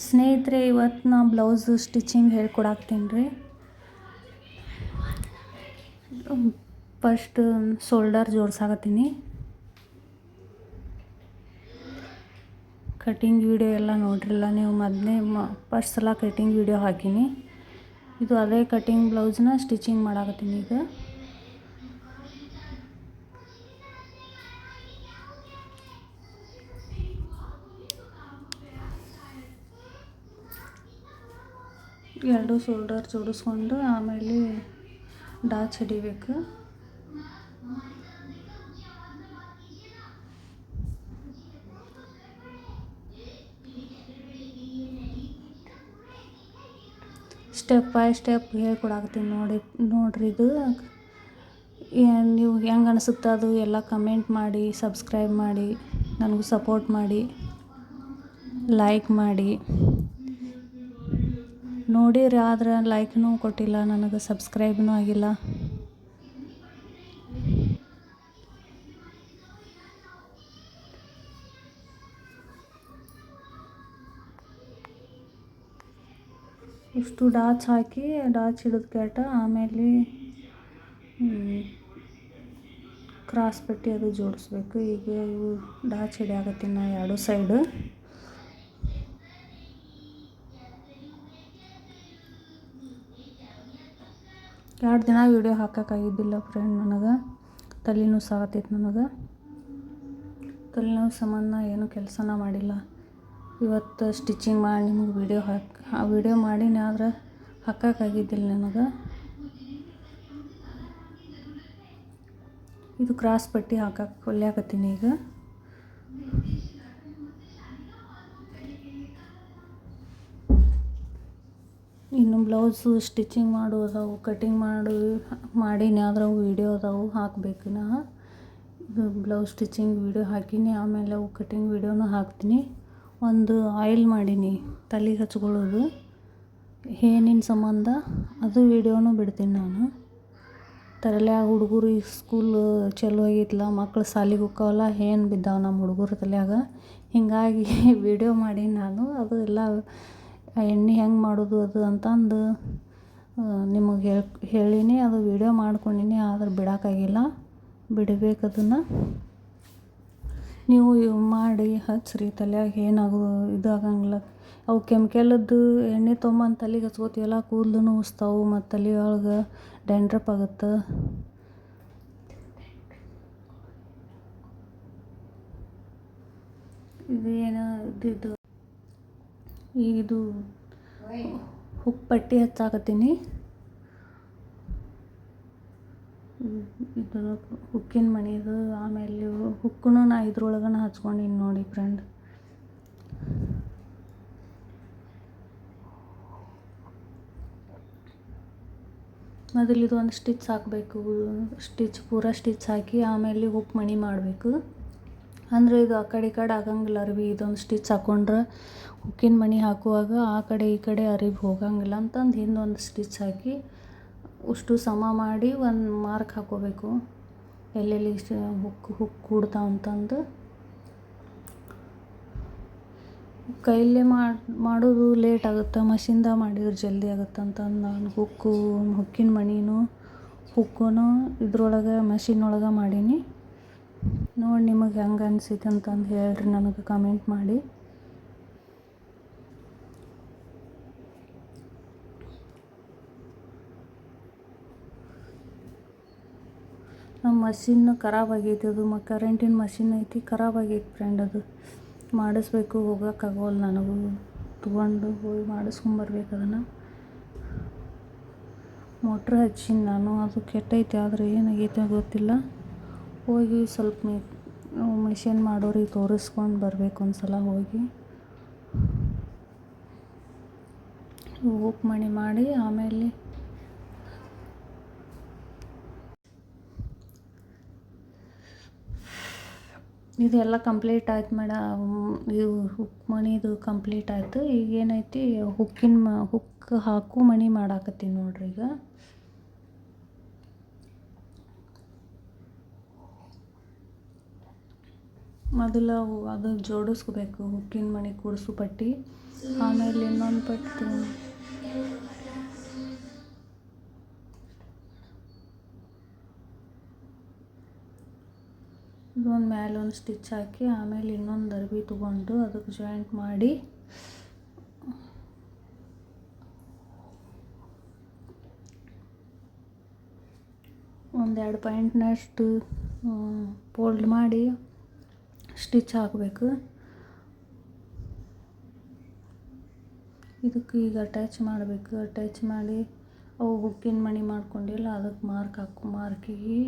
ಸ್ನೇಹಿತರೆ, ಇವತ್ತು ನಾ ಬ್ಲೌಸ್ ಸ್ಟಿಚಿಂಗ್ ಹೇಳ್ಕೊಡಾಕ್ತೀನಿ ರೀ. ಫಸ್ಟ್ ಶೋಲ್ಡರ್ ಜೋಡ್ಸಾಕತ್ತೀನಿ. ಕಟಿಂಗ್ ವಿಡಿಯೋ ಎಲ್ಲ ನೋಡ್ರಿಲ್ಲ ನೀವು. ಫಸ್ಟ್ ಸಲ ಕಟಿಂಗ್ ವಿಡಿಯೋ ಹಾಕೀನಿ. ಇದು ಅದೇ ಕಟಿಂಗ್ ಬ್ಲೌಸ್ನ ಸ್ಟಿಚಿಂಗ್ ಮಾಡಾಕತ್ತೀನಿ ಈಗ. ಎರಡು ಶೋಲ್ಡರ್ ಜೋಡಿಸ್ಕೊಂಡು ಆಮೇಲೆ ಡಾಚ್ ಹಿಡಿಬೇಕು. ಸ್ಟೆಪ್ ಬೈ ಸ್ಟೆಪ್ ಹೇಳ್ಕೊಡಾಕತ್ತೀನಿ ನೋಡ್ರಿ. ಇದು ನೀವು ಹೆಂಗೆ ಅನಿಸುತ್ತೆ ಅದು ಎಲ್ಲ ಕಮೆಂಟ್ ಮಾಡಿ, ಸಬ್ಸ್ಕ್ರೈಬ್ ಮಾಡಿ, ನನಗೂ ಸಪೋರ್ಟ್ ಮಾಡಿ, ಲೈಕ್ ಮಾಡಿ. ನೋಡಿರಿ, ಆದ್ರೆ ಲೈಕ್ನೂ ಕೊಟ್ಟಿಲ್ಲ, ನನಗೆ ಸಬ್ಸ್ಕ್ರೈಬ್ನೂ ಆಗಿಲ್ಲ. ಇಷ್ಟು ಡಾಚ್ ಹಾಕಿ ಡಾಚ್ ಹಿಡಿದು ಕೆಟ ಆಮೇಲೆ ಕ್ರಾಸ್ ಪಟ್ಟಿ ಅದು ಜೋಡಿಸ್ಬೇಕು. ಈಗ ಇವು ಡಾಚ್ ಹಿಡಿಯಾಕತ್ತೀನಿ ನಾ ಎರಡು ಸೈಡು. ಎರಡು ದಿನ ವೀಡಿಯೋ ಹಾಕೋಕ್ಕಾಗಿದ್ದಿಲ್ಲ ಫ್ರೆಂಡ್. ನನಗೆ ತಲೆನೂ ಸಾಗತೈತೆ. ನನಗೆ ತಲೆನೋವು ಸಂಬಂಧ ಏನು ಕೆಲಸನ ಮಾಡಿಲ್ಲ. ಇವತ್ತು ಸ್ಟಿಚಿಂಗ್ ಮಾಡಿ ನಿಮಗೆ ವಿಡಿಯೋ ಮಾಡೀನಿ, ಆದ್ರೆ ಹಾಕೋಕ್ಕಾಗಿದ್ದಿಲ್ಲ ನನಗೆ. ಇದು ಕ್ರಾಸ್ ಪಟ್ಟಿ ಹೊಲಿಯಾಕತ್ತೀನಿ ಈಗ. ಇನ್ನು ಬ್ಲೌಸು ಸ್ಟಿಚಿಂಗ್ ಮಾಡೋದವು, ಕಟಿಂಗ್ ಮಾಡೀನಿ, ಆದ್ರೆ ಅವು ವೀಡಿಯೋ ಅದಾವು ಹಾಕಬೇಕು. ನಾ ಇದು ಬ್ಲೌಸ್ ಸ್ಟಿಚಿಂಗ್ ವೀಡಿಯೋ ಹಾಕೀನಿ, ಆಮೇಲೆ ಅವು ಕಟಿಂಗ್ ವೀಡಿಯೋನೂ ಹಾಕ್ತೀನಿ. ಒಂದು ಆಯಿಲ್ ಮಾಡೀನಿ ತಲೆಗೆ ಹಚ್ಕೊಳ್ಳೋದು, ಹೇನಿನ ಸಂಬಂಧ, ಅದು ವೀಡಿಯೋನೂ ಬಿಡ್ತೀನಿ ನಾನು. ತಲೆಯಾಗ ಹುಡುಗರು ಈಗ ಸ್ಕೂಲ್ ಚಲೋ ಆಗೈತಲ್ಲ, ಮಕ್ಕಳು ಶಾಲಿಗೆ ಹೋಕ್ಕವಲ್ಲ, ಹೇನು ಬಿದ್ದಾವೆ ನಮ್ಮ ಹುಡುಗರು ತಲೆಯಾಗ. ಹೀಗಾಗಿ ವೀಡಿಯೋ ಮಾಡೀನಿ ನಾನು. ಅದು ಎಲ್ಲ ಎಣ್ಣೆ ಹೆಂಗೆ ಮಾಡೋದು ಅದು ಅಂತಂದು ನಿಮಗೆ ಹೇಳೀನಿ. ಅದು ವೀಡಿಯೋ ಮಾಡ್ಕೊಂಡೀನಿ, ಆದ್ರೆ ಬಿಡೋಕ್ಕಾಗಿಲ್ಲ. ಬಿಡಬೇಕು ಅದನ್ನು. ನೀವು ಮಾಡಿ ಹಚ್ಚಿರಿ, ತಲೆಯಾಗ ಇದು ಆಗಂಗಿಲ್ಲ. ಅವು ಕೆಮಿಕಲದ್ದು ಎಣ್ಣೆ ತೊಗೊಂಬಂದು ತಲೆಗೆ ಹಚ್ಕೋತೀವಲ್ಲ, ಕೂದಲು ಉಸ್ತಾವು ಮತ್ತು ತಲೆಯೊಳಗೆ ಡ್ಯಾಂಡ್ರಪ್ ಆಗುತ್ತೆ. ಇದು ಹುಕ್ ಪಟ್ಟಿ ಹಚ್ಚಾಕತ್ತೀನಿ. ಇದು ಹುಕ್ಕಿನ ಮಣಿದು. ಆಮೇಲೆ ಹುಕ್ಕೂ ನಾ ಇದ್ರೊಳಗನ ಹಚ್ಕೊಂಡೀನಿ ನೋಡಿ ಫ್ರೆಂಡ್. ಮೊದಲು ಇದು ಒಂದು ಸ್ಟಿಚ್ ಹಾಕಬೇಕು. ಪೂರ ಸ್ಟಿಚ್ ಹಾಕಿ ಆಮೇಲೆ ಹುಕ್ ಮಣಿ ಮಾಡಬೇಕು. ಅಂದರೆ ಇದು ಆ ಕಡೆ ಈ ಕಡೆ ಆಗಂಗಿಲ್ಲ ಅರಿವಿ. ಇದೊಂದು ಸ್ಟಿಚ್ ಹಾಕ್ಕೊಂಡ್ರೆ ಹುಕ್ಕಿನ ಮಣಿ ಹಾಕುವಾಗ ಆ ಕಡೆ ಈ ಕಡೆ ಅರಿವಿ ಹೋಗಂಗಿಲ್ಲ ಅಂತಂದು ಹಿಂದೊಂದು ಸ್ಟಿಚ್ ಹಾಕಿ ಅಷ್ಟು ಸಮ ಮಾಡಿ ಒಂದು ಮಾರ್ಕ್ ಹಾಕ್ಕೋಬೇಕು, ಎಲ್ಲೆಲ್ಲಿ ಹುಕ್ ಕೂಡ್ತಾವ ಅಂತಂದು. ಕೈಯಲ್ಲೇ ಮಾಡೋದು ಲೇಟ್ ಆಗುತ್ತೆ, ಮಷಿನ್ದಾಗ ಮಾಡಿದ್ರೆ ಜಲ್ದಿ ಆಗುತ್ತೆ ಅಂತಂದು ನಾನು ಹುಕ್ಕಿನ ಮಣಿನೂ ಹುಕ್ಕೂ ಇದ್ರೊಳಗೆ ಮಷಿನೊಳಗೆ ಮಾಡೀನಿ. ನೋಡಿ ನಿಮಗೆ ಹೆಂಗೆ ಅನಿಸಿತು ಅಂತಂದು ಹೇಳ್ರಿ, ನನಗೆ ಕಮೆಂಟ್ ಮಾಡಿ. ನಮ್ಮ ಮಷಿನ್ ಖರಾಬ್ ಆಗೈತಿ. ಅದು ಕರೆಂಟಿನ ಮಷಿನ್ ಐತಿ, ಖರಾಬ್ ಆಗೈತಿ ಫ್ರೆಂಡ್. ಅದು ಮಾಡಿಸ್ಬೇಕು, ಹೋಗೋಕ್ಕಾಗೋಲ್ಲ ನನಗೂ. ತೊಗೊಂಡು ಹೋಗಿ ಮಾಡಿಸ್ಕೊಂಬರ್ಬೇಕು ಅದನ್ನು. ಮೋಟ್ರ್ ಹಚ್ಚೀನಿ ನಾನು, ಅದು ಕೆಟ್ಟೈತೆ. ಆದರೆ ಏನಾಗೈತೆ ಗೊತ್ತಿಲ್ಲ. ಹೋಗಿ ಸ್ವಲ್ಪ ಮಿಷಿನ್ ಮಾಡೋರಿಗೆ ತೋರಿಸ್ಕೊಂಡು ಬರಬೇಕು ಒಂದು ಸಲ ಹೋಗಿ. ಹುಕ್ ಮಣಿ ಮಾಡಿ ಆಮೇಲೆ ಇದೆಲ್ಲ ಕಂಪ್ಲೀಟ್ ಆಯ್ತು ಮೇಡಮ್. ಇದು ಹುಕ್ ಮಣಿದು ಕಂಪ್ಲೀಟ್ ಆಯಿತು. ಈಗ ಏನೈತಿ, ಹುಕ್ ಹಾಕು ಮಣಿ ಮಾಡಾಕತ್ತೀನಿ ನೋಡ್ರಿ ಈಗ. ಮೊದಲು ಅದು ಜೋಡಿಸ್ಕೋಬೇಕು, ಹುಕ್ಕಿನ ಮಣಿ ಕೂಡಿಸು ಪಟ್ಟಿ. ಆಮೇಲೆ ಇನ್ನೊಂದು ಪಟ್ಟು ಇದೊಂದು ಮೇಲೆ ಒಂದು ಸ್ಟಿಚ್ ಹಾಕಿ ಆಮೇಲೆ ಇನ್ನೊಂದು ಅರ್ಬಿ ತೊಗೊಂಡು ಅದಕ್ಕೆ ಜಾಯಿಂಟ್ ಮಾಡಿ ಒಂದೆರಡು ಪಾಯಿಂಟ್ನಷ್ಟು ಫೋಲ್ಡ್ ಮಾಡಿ ಸ್ಟಿಚ್ ಹಾಕಬೇಕು. ಇದಕ್ಕೆ ಈಗ ಅಟ್ಯಾಚ್ ಮಾಡಬೇಕು. ಅಟ್ಯಾಚ್ ಮಾಡಿ ಅವು ಹುಕ್ಕಿನ ಮಣಿ ಮಾಡ್ಕೊಂಡಿಲ್ಲ ಅದಕ್ಕೆ ಮಾರ್ಕಿಗೆ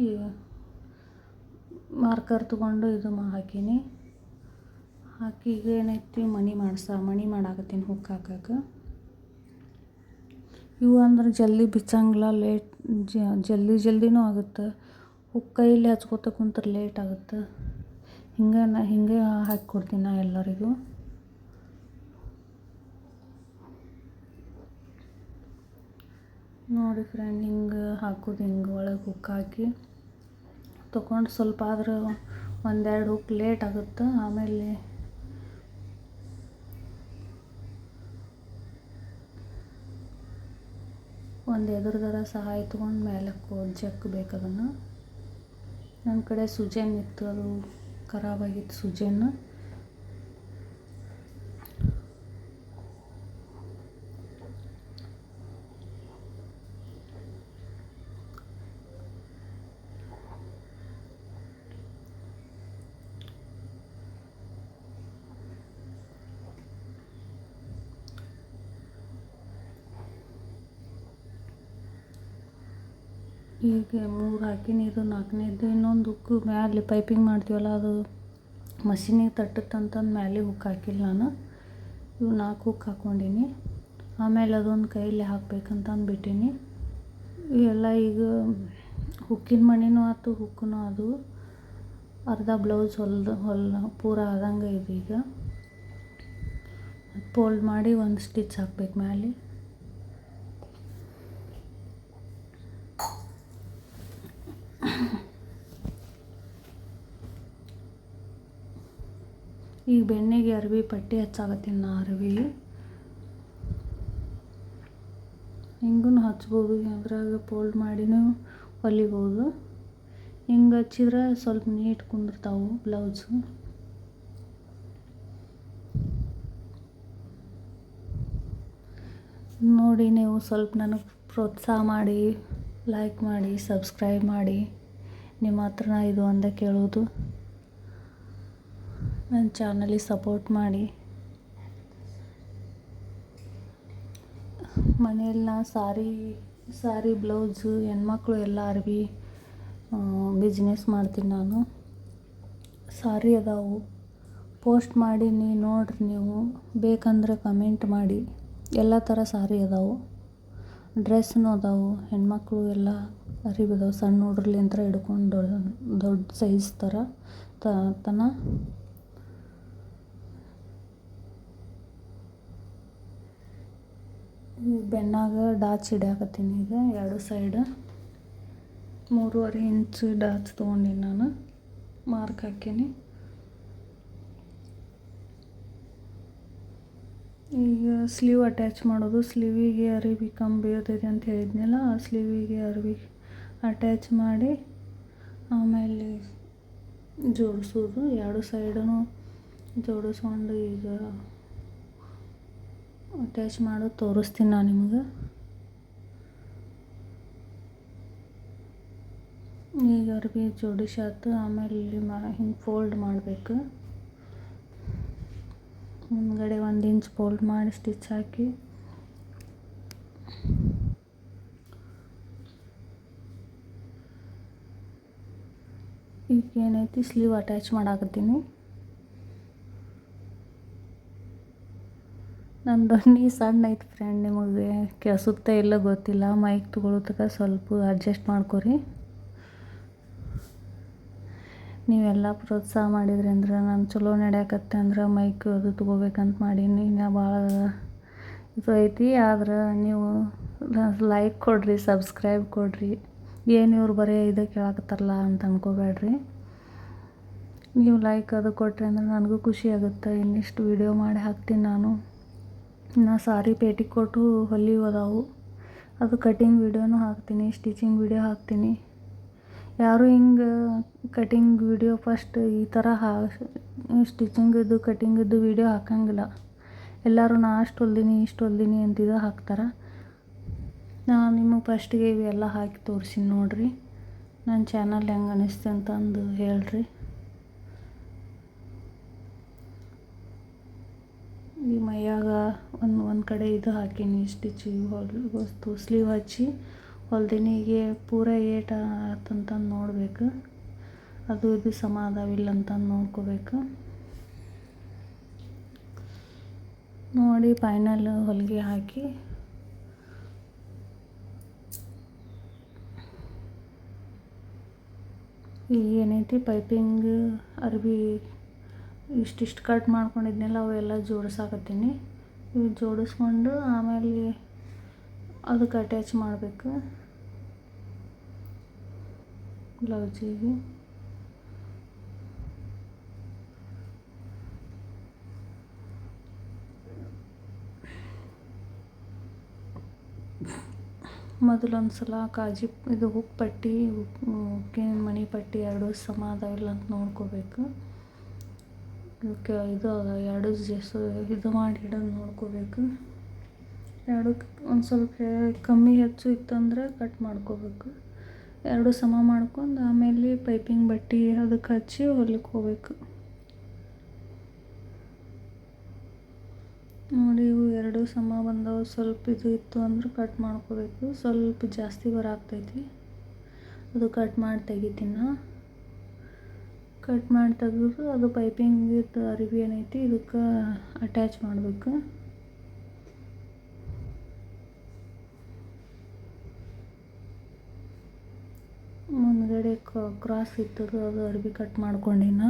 ಮಾರ್ಕರ್ ತೊಗೊಂಡು ಇದು ಹಾಕೀನಿ. ಹಾಕಿ ಈಗ ಏನೈತಿ ಮಣಿ ಮಾಡಾಕತ್ತೀನಿ ಹುಕ್ ಹಾಕಕ್ಕೆ. ಇವು ಅಂದ್ರೆ ಜಲ್ದಿ ಬಿಚ್ಚಂಗಿಲ್ಲ, ಲೇಟ್ ಜಲ್ದಿನೂ ಆಗುತ್ತೆ. ಹುಕ್ ಕೈಯಲ್ಲಿ ಹಚ್ಕೋತ ಕುಂತ್ರೆ ಲೇಟ್ ಆಗುತ್ತೆ. ಹಿಂಗೆ ಹಾಕಿಕೊಡ್ತೀನಿ ನಾ ಎಲ್ಲರಿಗೂ. ನೋಡಿ ಫ್ರೆಂಡ್, ಹಿಂಗೆ ಹಾಕೋದು, ಹಿಂಗೆ ಒಳಗೆ ಹುಕ್ ಹಾಕಿ ತೊಗೊಂಡು ಸ್ವಲ್ಪ ಆದ್ರೆ ಒಂದೆರಡು ಹುಕ್ ಲೇಟ್ ಆಗುತ್ತೆ. ಆಮೇಲೆ ಒಂದು ಎದುರ್ದರ ಸಹಾಯ ತೊಗೊಂಡು ಮೇಲೆ ಜಕ್ಕಬೇಕು ಅದನ್ನು. ನನ್ನ ಕಡೆ ಸುಜನ್ ಇತ್ತು, ಅದು ಖರಾಬಾಗಿತ್ತು ಸುಜನ್. ಈಗ 3 ಹಾಕಿನಿ. ಇದು 4ನೇದು. ಇನ್ನೊಂದು ಹುಕ್ಕು ಮ್ಯಾಲೆ ಪೈಪಿಂಗ್ ಮಾಡ್ತೀವಲ್ಲ, ಅದು ಮಷೀನಿಗೆ ತಟ್ಟತ್ತಂತಂದು ಮ್ಯಾಲೆ ಹುಕ್ ಹಾಕಿಲ್ಲ ನಾನು. ಇವು 4 ಹುಕ್ ಹಾಕ್ಕೊಂಡೀನಿ. ಆಮೇಲೆ ಅದೊಂದು ಕೈಯಲ್ಲಿ ಹಾಕ್ಬೇಕಂತ ಅಂದ್ಬಿಟ್ಟೀನಿ. ಇವೆಲ್ಲ ಈಗ ಹುಕ್ಕಿನ ಮಣಿನೂ ಆಯ್ತು, ಹುಕ್ಕೂ ಅದು. ಅರ್ಧ ಬ್ಲೌಸ್ ಪೂರ ಆದಂಗೆ ಇದೆ. ಈಗ ಫೋಲ್ಡ್ ಮಾಡಿ ಒಂದು ಸ್ಟಿಚ್ ಹಾಕ್ಬೇಕು ಮ್ಯಾಲೆ. ಈಗ ಬೆನ್ನಿಗೆ ಅರ್ಬಿ ಪಟ್ಟಿ ಹಚ್ಚಾಕತ್ತೀನಿ ನಾ. ಅರ್ಬಿ ಹಿಂಗೂ ಹಚ್ಬೋದು, ಅದ್ರಾಗ ಫೋಲ್ಡ್ ಮಾಡಿನೂ ಹೊಲಿಬೋದು. ಹಿಂಗೆ ಹಚ್ಚಿದ್ರೆ ಸ್ವಲ್ಪ ನೀಟ್ ಕುಂದಿರ್ತಾವೆ ಬ್ಲೌಸು. ನೋಡಿ, ನೀವು ಸ್ವಲ್ಪ ನನಗೆ ಪ್ರೋತ್ಸಾಹ ಮಾಡಿ, ಲೈಕ್ ಮಾಡಿ, ಸಬ್ಸ್ಕ್ರೈಬ್ ಮಾಡಿ. ನಿಮ್ಮ ಹತ್ರ ಇದು ಒಂದೇ ಕೇಳೋದು, ನನ್ನ ಚಾನಲಿಗೆ ಸಪೋರ್ಟ್ ಮಾಡಿ. ಮನೆಯಲ್ಲಿ ನಾ ಸಾರಿ ಬ್ಲೌಸು ಹೆಣ್ಮಕ್ಳು ಎಲ್ಲ ಅರ್ಬಿ ಬಿಸ್ನೆಸ್ ಮಾಡ್ತೀನಿ ನಾನು. ಸಾರಿ ಅದಾವು, ಪೋಸ್ಟ್ ಮಾಡೀನಿ, ನೋಡ್ರಿ ನೀವು. ಬೇಕಂದ್ರೆ ಕಮೆಂಟ್ ಮಾಡಿ. ಎಲ್ಲ ಥರ ಸಾರಿ ಅದಾವು, ಡ್ರೆಸ್ನೂ ಅದಾವು. ಹೆಣ್ಮಕ್ಳು ಎಲ್ಲ ಅರಿವಿ ಅದಾವೆ, ಸಣ್ಣ ಹುಡ್ರಲಿಂತ್ರ ಹಿಡ್ಕೊಂಡು ದೊಡ್ಡ ಸೈಜ್ ಥರ ತನ. ಬೆನ್ನಾಗ ಡಾಚ್ ಹಿಡಿಯಾಕತ್ತೀನಿ. ಈಗ 2 ಸೈಡ್ 3.5 ಇಂಚ್ ಡಾಚ್ ತೊಗೊಂಡಿನಿ ನಾನು. ಮಾರ್ಕ್ ಹಾಕೀನಿ. ಈಗ ಸ್ಲೀವ್ ಅಟ್ಯಾಚ್ ಮಾಡೋದು. ಸ್ಲೀವಿಗೆ ಅರಿವಿ ಕಮ್ಮಿ ಬೀಳ್ತೈತಿ ಅಂತ ಹೇಳಿದ್ನಲ್ಲ, ಆ ಸ್ಲೀವಿಗೆ ಅರಿವಿ ಅಟ್ಯಾಚ್ ಮಾಡಿ ಆಮೇಲೆ ಜೋಡಿಸೋದು. 2 ಸೈಡೂ ಜೋಡಿಸ್ಕೊಂಡು ಈಗ ಅಟ್ಯಾಚ್ ಮಾಡೋದು ತೋರಿಸ್ತೀನಿ ನಾನು ನಿಮ್ಗೆ. ಈಗ ಅರ್ಬಿ ಜೋಡಿಸಾತು. ಆಮೇಲೆ ಹಿಂಗೆ ಫೋಲ್ಡ್ ಮಾಡಬೇಕು. ಮುಂದ್ಗಡೆ 1 ಇಂಚ್ ಫೋಲ್ಡ್ ಮಾಡಿ ಸ್ಟಿಚ್ ಹಾಕಿ ಈಗ ಏನೈತಿ ಸ್ಲೀವ್ ಅಟ್ಯಾಚ್ ಮಾಡಾಕತ್ತೀನಿ. ನನ್ನ ಧ್ವನಿ ಸಣ್ಣ ಐತೆ ಫ್ರೆಂಡ್, ನಿಮಗೆ ಕೆಸುತ್ತೆ ಇಲ್ಲ ಗೊತ್ತಿಲ್ಲ. ಮೈಕ್ ತೊಗೊಳೋದಕ್ಕೆ ಸ್ವಲ್ಪ ಅಡ್ಜಸ್ಟ್ ಮಾಡ್ಕೊರಿ. ನೀವೆಲ್ಲ ಪ್ರೋತ್ಸಾಹ ಮಾಡಿದ್ರಿ ಅಂದ್ರೆ ನಾನು ಚಲೋ ನಡೆಯಕತ್ತೆ ಅಂದ್ರೆ ಮೈಕ್ ಅದು ತೊಗೋಬೇಕಂತ ಮಾಡೀನಿ. ನಾ ಭಾಳ ಇದು ಐತಿ. ಆದ್ರೆ ನೀವು ಲೈಕ್ ಕೊಡಿರಿ, ಸಬ್ಸ್ಕ್ರೈಬ್ ಕೊಡಿರಿ. ಏನು ಇವ್ರು ಬರೀ ಇದು ಕೇಳಾಕತ್ತಾರಲ್ಲ ಅಂತ ಅಂದ್ಕೋಬೇಡ್ರಿ. ನೀವು ಲೈಕ್ ಅದು ಕೊಟ್ಟರೆ ಅಂದ್ರೆ ನನಗೂ ಖುಷಿ ಆಗುತ್ತೆ. ಇನ್ನಿಷ್ಟು ವೀಡಿಯೋ ಮಾಡಿ ಹಾಕ್ತೀನಿ ನಾನು. ಇನ್ನು ಸಾರಿ ಪೇಟಿಕೋಟು ಹೊಲಿವು ಅದಾವು, ಅದು ಕಟಿಂಗ್ ವೀಡಿಯೋನೂ ಹಾಕ್ತೀನಿ, ಸ್ಟಿಚಿಂಗ್ ವೀಡಿಯೋ ಹಾಕ್ತೀನಿ. ಯಾರು ಹಿಂಗೆ ಕಟಿಂಗ್ ವೀಡಿಯೋ ಫಸ್ಟ್ ಈ ಥರ ಸ್ಟಿಚಿಂಗಿದ್ದು ಕಟಿಂಗಿದ್ದು ವೀಡಿಯೋ ಹಾಕಂಗಿಲ್ಲ. ಎಲ್ಲರೂ ನಾ ಅಷ್ಟು ಹೊಲ್ದೀನಿ ಇಷ್ಟು ಹೊಲ್ದೀನಿ ಅಂತಿದ್ದು ಹಾಕ್ತಾರೆ. ನಾನು ನಿಮಗೆ ಫಸ್ಟಿಗೆ ಇವೆಲ್ಲ ಹಾಕಿ ತೋರಿಸಿನಿ ನೋಡಿರಿ. ನನ್ನ ಚಾನಲ್ ಹೆಂಗೆ ಅನಿಸ್ತು ಅಂತಂದು ಹೇಳ್ರಿ. ಈ ಮೈಯಾಗ ಒಂದು ಕಡೆ ಇದು ಹಾಕೀನಿ ಸ್ಟಿಚಿಂಗ್ ವಸ್ತು ಸ್ಲೀವ್ ಹಚ್ಚಿ ಹೊಲ್ದೀನಿ. ಈಗ ಪೂರ ಏಟ್ ಆತಂತಂದು ನೋಡಬೇಕು, ಅದು ಇದು ಸಮ ಅದಾವಿಲ್ಲ ಅಂತಂದು ನೋಡ್ಕೋಬೇಕು. ನೋಡಿ ಫೈನಲ್ ಹೊಲಿಗೆ ಹಾಕಿ ಈಗ ಏನೈತಿ ಪೈಪಿಂಗ್ ಅರ್ಬಿ ಇಷ್ಟಿಷ್ಟು ಕಟ್ ಮಾಡ್ಕೊಂಡಿದ್ನೆಲ್ಲ ಅವೆಲ್ಲ ಜೋಡಿಸಾಕತ್ತೀನಿ. ಇವು ಜೋಡಿಸ್ಕೊಂಡು ಆಮೇಲೆ ಅದಕ್ಕೆ ಅಟ್ಯಾಚ್ ಮಾಡಬೇಕು ಬ್ಲೌಸಿಗೆ. ಮೊದಲೊಂದು ಸಲ ಕಾಜಿ ಇದು ಹುಕ್ ಪಟ್ಟಿ ಹುಕ್ಕಿನ ಮಣಿ ಪಟ್ಟಿ ಎರಡು ಸಮ ಅದಾವಿಲ್ಲ ಅಂತ ನೋಡ್ಕೋಬೇಕು. ಇವಕ್ಕೆ ಇದು ಎರಡು ಇದು ಮಾಡಿ ಇಡೋದು ನೋಡ್ಕೋಬೇಕು. ಎರಡು ಒಂದು ಸ್ವಲ್ಪ ಕಮ್ಮಿ ಹೆಚ್ಚು ಇತ್ತಂದ್ರೆ ಕಟ್ ಮಾಡ್ಕೋಬೇಕು. ಎರಡು ಸಮ ಮಾಡ್ಕೊಂಡು ಆಮೇಲೆ ಪೈಪಿಂಗ್ ಬಟ್ಟೆ ಅದಕ್ಕೆ ಹಚ್ಚಿ ಹೊಲಿಕ್ಕೆ ಹೋಗ್ಬೇಕು. ನೋಡಿ ಇವು ಎರಡು ಸಮ ಬಂದವು. ಸ್ವಲ್ಪ ಇದು ಇತ್ತು ಅಂದ್ರೆ ಕಟ್ ಮಾಡ್ಕೋಬೇಕು. ಸ್ವಲ್ಪ ಜಾಸ್ತಿ ಬರಾಕ್ತೈತಿ, ಅದು ಕಟ್ ಮಾಡಿ ತೆಗಿತೀನಿ. ಕಟ್ ಮಾಡಿ ತೆಗೆದು ಅದು ಪೈಪಿಂಗ್ ಅರಿವಿ ಏನೈತಿ ಇದಕ್ಕೆ ಅಟ್ಯಾಚ್ ಮಾಡಬೇಕು. ಮುಂದ್ಗಡೆ ಕ್ರಾಸ್ ಇತ್ತದು ಅದು ಅರ್ಬಿ ಕಟ್ ಮಾಡ್ಕೊಂಡಿನ.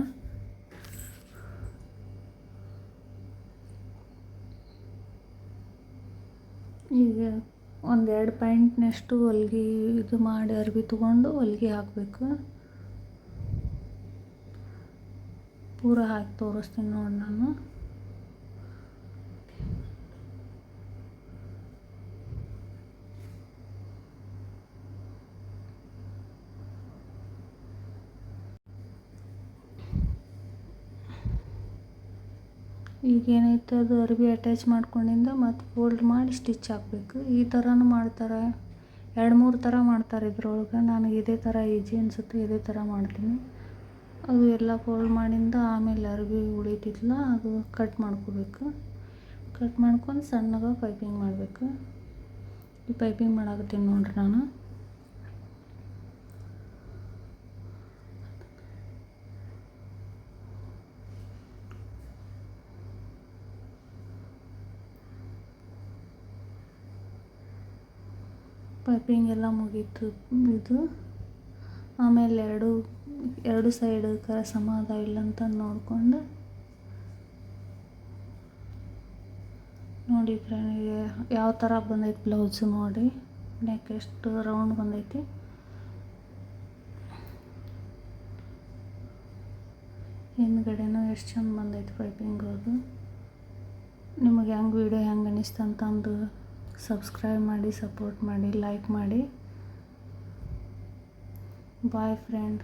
ಈಗ ಒಂದೆರಡು ಪಾಯಿಂಟ್ನಷ್ಟು ಹೊಲ್ಗೆ ಇದು ಮಾಡಿ ಅರ್ಬಿ ತೊಗೊಂಡು ಹೊಲ್ಗೆ ಹಾಕಬೇಕು. ಪೂರ ಹಾಕಿ ತೋರಿಸ್ತೀನಿ ನೋಡಿ ನಾನು. ಈಗೇನೈತೆ ಅದು ಅರ್ಬಿ ಅಟ್ಯಾಚ್ ಮಾಡ್ಕೊಂಡಿಂದ ಮತ್ತು ಫೋಲ್ಡ್ ಮಾಡಿ ಸ್ಟಿಚ್ ಹಾಕಬೇಕು. ಈ ಥರನೂ ಮಾಡ್ತಾರೆ, 2-3 ಥರ ಮಾಡ್ತಾರೆ ಇದ್ರೊಳಗೆ. ನನಗೆ ಇದೇ ಥರ ಈಜಿ ಅನಿಸುತ್ತೆ, ಇದೇ ಥರ ಮಾಡ್ತೀನಿ. ಅದು ಎಲ್ಲ ಫೋಲ್ಡ್ ಮಾಡಿಂದ ಆಮೇಲೆ ಅರ್ಬಿ ಉಳಿತಿತ್ತಲ್ಲ ಅದು ಕಟ್ ಮಾಡ್ಕೋಬೇಕು. ಕಟ್ ಮಾಡ್ಕೊಂಡು ಸಣ್ಣಗೆ ಪೈಪಿಂಗ್ ಮಾಡಬೇಕು. ಈ ಪೈಪಿಂಗ್ ಮಾಡಾಕತ್ತೀನಿ ನೋಡ್ರಿ ನಾನು. ಪೈಪಿಂಗ್ ಎಲ್ಲ ಮುಗೀತು ಇದು. ಆಮೇಲೆ ಎರಡು ಸೈಡ್ ಸಮ ಅದಾವಿಲ್ಲ ಅಂತ ನೋಡಿಕೊಂಡು ನೋಡಿ ಫ್ರೆಂಡ್ಗೆ ಯಾವ ಥರ ಬಂದೈತಿ ಬ್ಲೌಸು ನೋಡಿ. ನೆಕ್ ಎಷ್ಟು ರೌಂಡ್ ಬಂದೈತಿ, ಹಿಂದ್ಗಡೆನೂ ಎಷ್ಟು ಚಂದ ಬಂದೈತಿ ಪೈಪಿಂಗ್. ಅದು ನಿಮಗೆ ಹೆಂಗೆ ವಿಡಿಯೋ ಹೆಂಗೆ ಅನಿಸ್ತು ಅಂತಂದು ಸಬ್ಸ್ಕ್ರೈಬ್ ಮಾಡಿ, ಸಪೋರ್ಟ್ ಮಾಡಿ, ಲೈಕ್ ಮಾಡಿ. Boy friend.